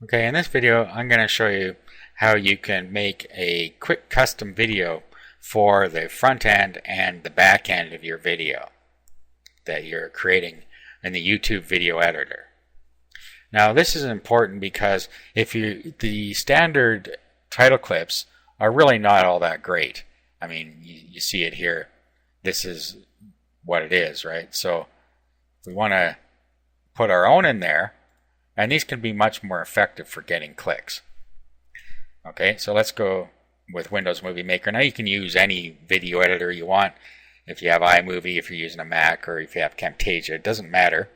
Okay, in this video I'm going to show you how you can make a quick custom video for the front end and the back end of your video that you're creating in the YouTube video editor. Now this is important because the standard title clips are really not all that great. I mean, you see it here. This is what it is, right? So if we want to put our own in there, and these can be much more effective for getting clicks. Okay, so let's go with Windows Movie Maker. Now you can use any video editor you want. If you have iMovie, if you're using a Mac, or if you have Camtasia, it doesn't matter.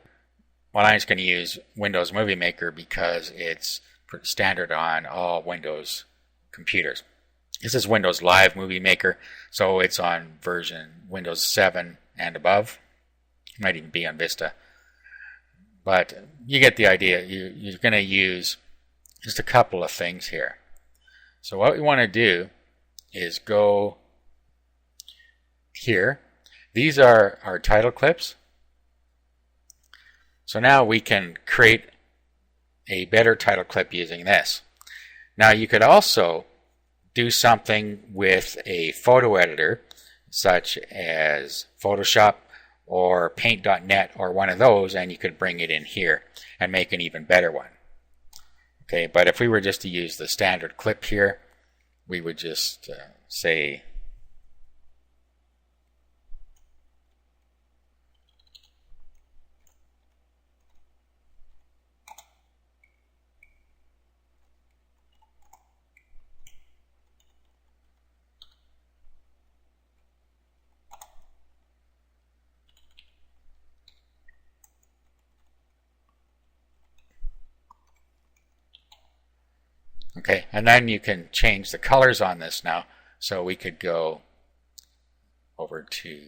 Well, I'm just going to use Windows Movie Maker because it's standard on all Windows computers. This is Windows Live Movie Maker, so it's on version Windows 7 and above. It might even be on Vista. But you get the idea. You're going to use just a couple of things here. So what we want to do is go here. These are our title clips. So now we can create a better title clip using this. Now you could also do something with a photo editor such as Photoshop or Paint.net or one of those, and you could bring it in here and make an even better one. Okay, but if we were just to use the standard clip here, we would just say okay, and then you can change the colors on this now. So we could go over to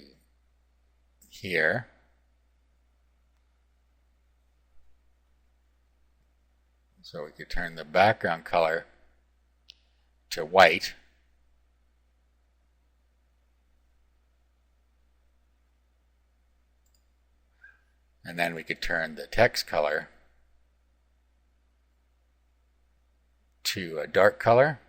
here. So we could turn the background color to white. And then we could turn the text color to a dark color.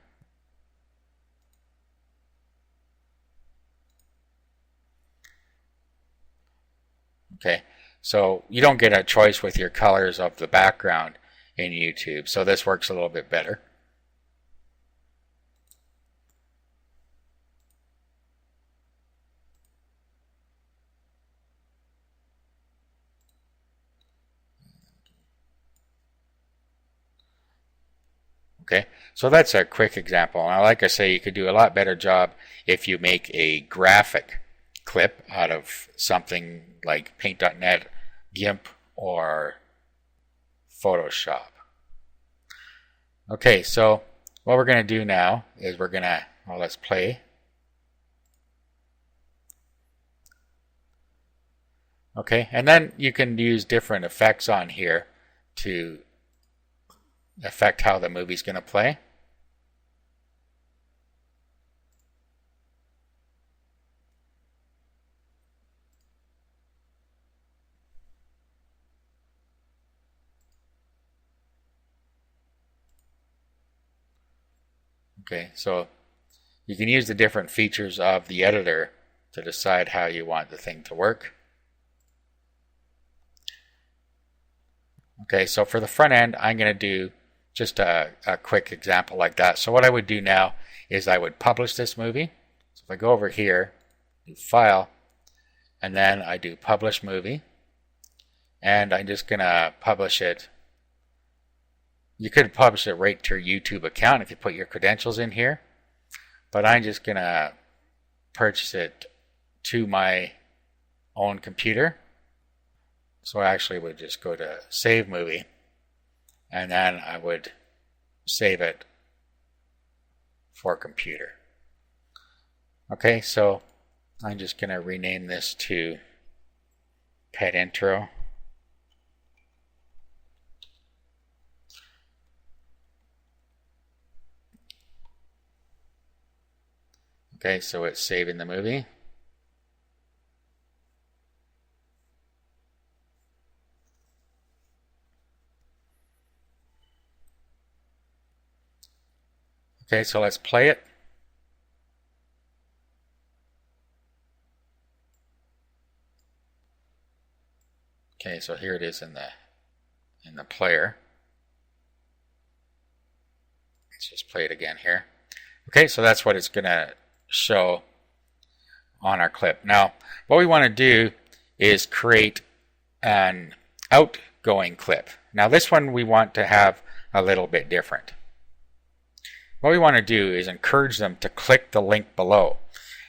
Okay, so you don't get a choice with your colors of the background in YouTube, so this works a little bit better. Okay, so that's a quick example. Now, like I say, you could do a lot better job if you make a graphic clip out of something like Paint.net, GIMP, or Photoshop. Okay, so what we're going to do now is let's play. Okay, and then you can use different effects on here to affect how the movie's going to play. Okay, so you can use the different features of the editor to decide how you want the thing to work. Okay, so for the front end, I'm going to do just a quick example like that. So what I would do now is I would publish this movie. So if I go over here, do File, and then I do Publish Movie, and I'm just going to publish it. You could publish it right to your YouTube account if you put your credentials in here, but I'm just going to purchase it to my own computer. So I actually would just go to Save Movie, and then I would save it for computer. Okay, so I'm just going to rename this to Pet Intro. Okay, so it's saving the movie. Okay, so let's play it. Okay, so here it is in the player. Let's just play it again here. Okay, so that's what it's going to show on our clip. Now, what we want to do is create an outgoing clip. Now, this one we want to have a little bit different. What we want to do is encourage them to click the link below.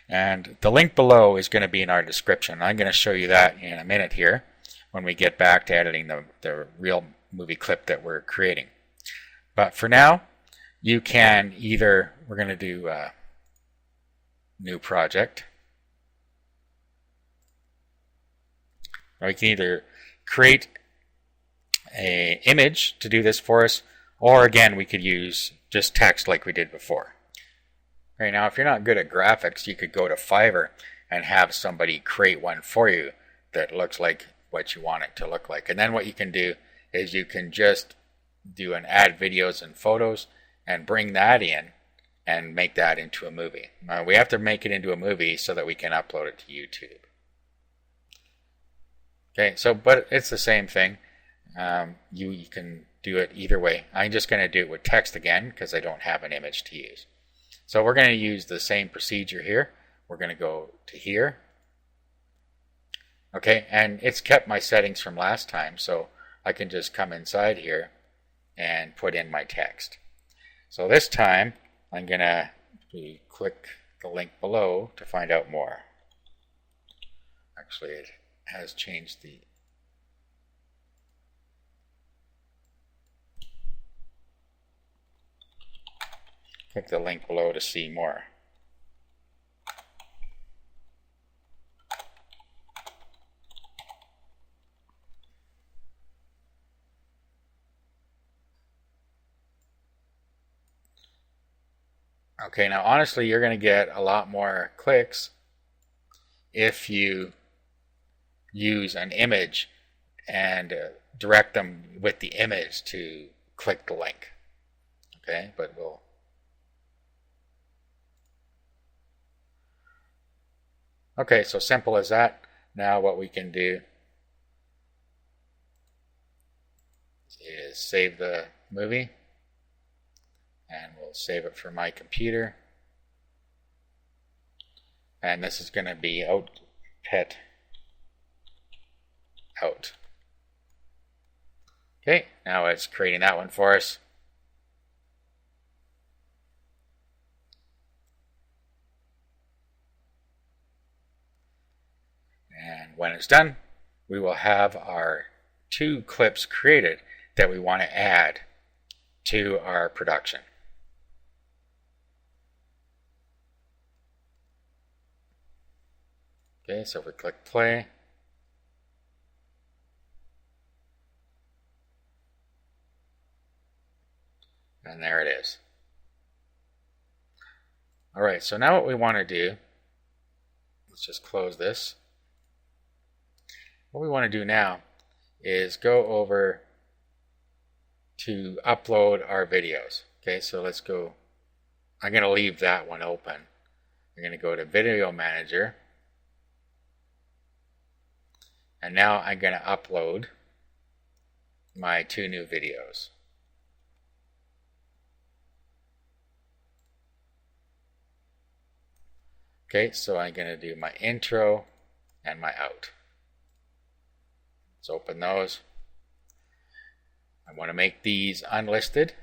And the link below is going to be in our description. I'm going to show you that in a minute here when we get back to editing the real movie clip that we're creating. But for now, you can either, we're going to do a new project. Or we can either create an image to do this for us, or again, we could use just text like we did before. Right now, if you're not good at graphics, you could go to Fiverr and have somebody create one for you that looks like what you want it to look like. And then what you can do is you can just do an add videos and photos and bring that in and make that into a movie. We have to make it into a movie so that we can upload it to YouTube. Okay, so but it's the same thing. You can do it either way. I'm just going to do it with text again because I don't have an image to use. So we're going to use the same procedure here. We're going to go to here. Okay, and it's kept my settings from last time, so I can just come inside here and put in my text. So this time, I'm going to click the link below to find out more. Actually, it has changed the... Click the link below to see more. Okay, now honestly, you're going to get a lot more clicks if you use an image and direct them with the image to click the link. Okay, but we'll... Okay, so simple as that. Now what we can do is save the movie, and we'll save it for my computer. And this is going to be Pet Out. Okay, now it's creating that one for us. And when it's done, we will have our 2 clips created that we want to add to our production. Okay, so if we click play, and there it is. Alright, so now what we want to do, let's just close this. What we want to do now is go over to upload our videos. Okay, so let's go. I'm going to leave that one open. I'm going to go to Video Manager. And now I'm going to upload my 2 new videos. Okay, so I'm going to do my intro and my out. Let's open those. I want to make these unlisted.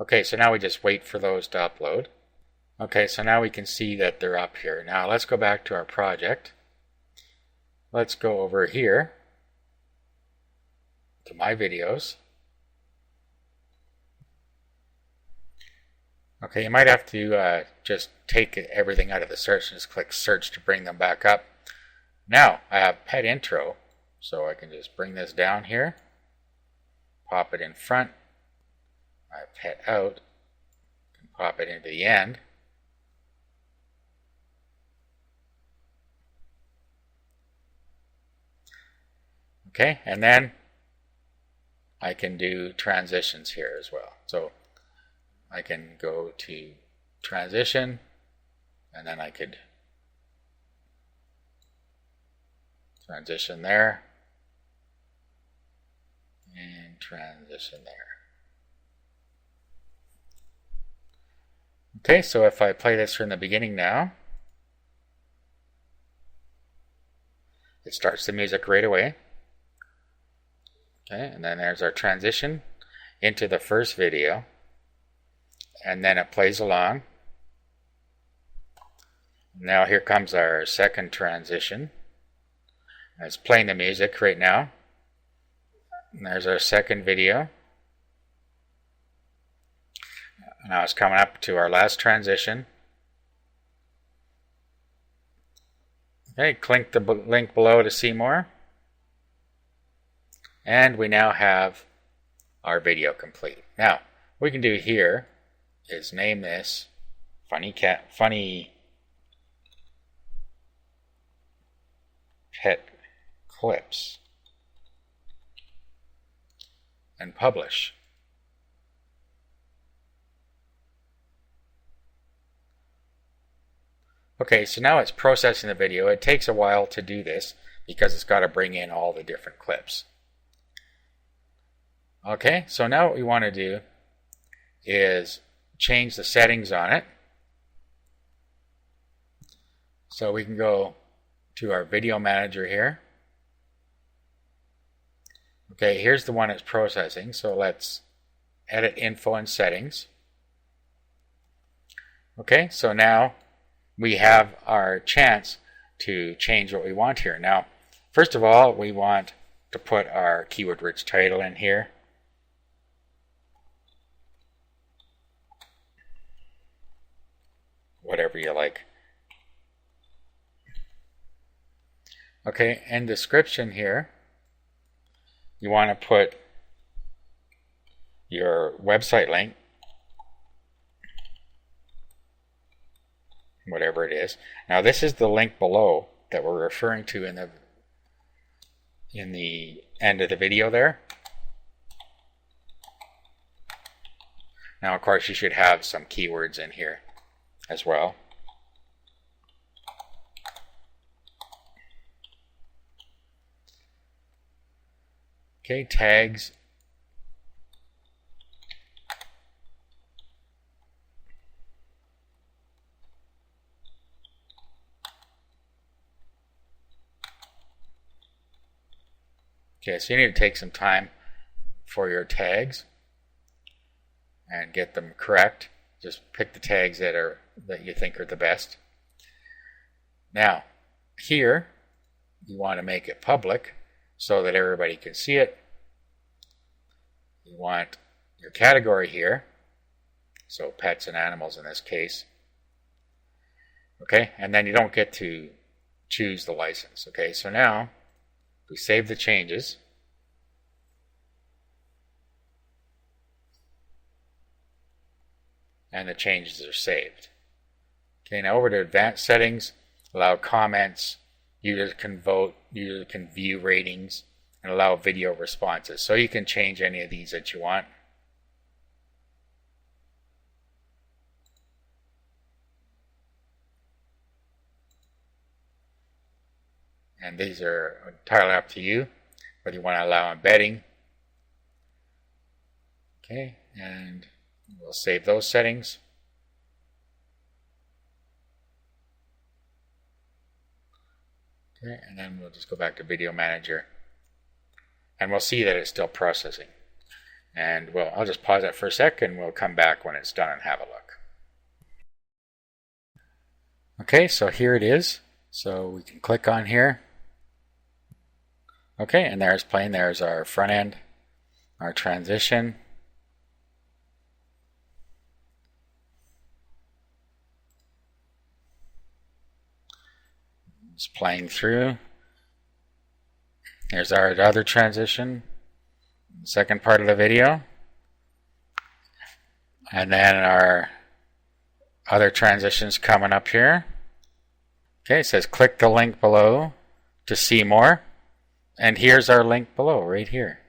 Okay, so now we just wait for those to upload. Okay, so now we can see that they're up here. Now let's go back to our project. Let's go over here to my videos. Okay, you might have to just take everything out of the search and just click search to bring them back up. Now I have pet intro, so I can just bring this down here, pop it in front, I hit out and pop it into the end. Okay, and then I can do transitions here as well. So I can go to transition, and then I could transition there and transition there. Okay, so if I play this from the beginning now, it starts the music right away. Okay, and then there's our transition into the first video, and then it plays along. Now here comes our second transition. It's playing the music right now. And there's our second video. Now it's coming up to our last transition. Okay, click the link below to see more. And we now have our video complete. Now, what we can do here is name this Funny Pet Clips and publish. Okay, so now it's processing the video. It takes a while to do this because it's got to bring in all the different clips. Okay, so now what we want to do is change the settings on it. So we can go to our video manager here. Okay, here's the one it's processing. So let's edit info and settings. Okay, so now we have our chance to change what we want here. Now, first of all, we want to put our keyword rich title in here. Whatever you like. Okay, and description here, you want to put your website link, whatever it is. Now this is the link below that we're referring to in the end of the video there. Now of course you should have some keywords in here as well. Okay, tags. Okay, so you need to take some time for your tags and get them correct. Just pick the tags that you think are the best. Now, here you want to make it public so that everybody can see it. You want your category here, so pets and animals in this case. Okay, and then you don't get to choose the license. Okay, so now we save the changes. And the changes are saved. Okay, now over to advanced settings, allow comments, users can vote, users can view ratings, and allow video responses. So you can change any of these that you want. And these are entirely up to you, whether you want to allow embedding. Okay, and we'll save those settings. Okay, and then we'll just go back to Video Manager. And we'll see that it's still processing. And I'll just pause that for a sec and we'll come back when it's done and have a look. Okay, so here it is. So we can click on here. Okay, and there's playing. There's our front end, our transition. It's playing through. Here's our other transition, second part of the video. And then our other transitions coming up here. Okay, it says click the link below to see more. And here's our link below right here.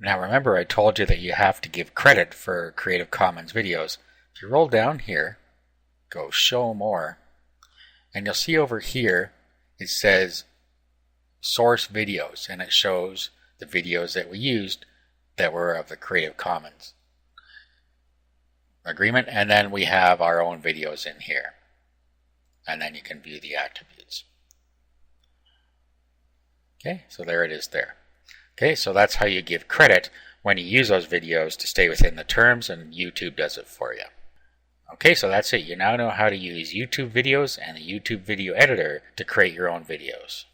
Now remember, I told you that you have to give credit for Creative Commons videos. If you roll down here, go show more, and you'll see over here it says source videos, and it shows the videos that we used that were of the Creative Commons agreement, and then we have our own videos in here, and then you can view the attributes. Okay, so there it is there. Okay, so that's how you give credit when you use those videos to stay within the terms, and YouTube does it for you. Okay, so that's it. You now know how to use YouTube videos and the YouTube video editor to create your own videos.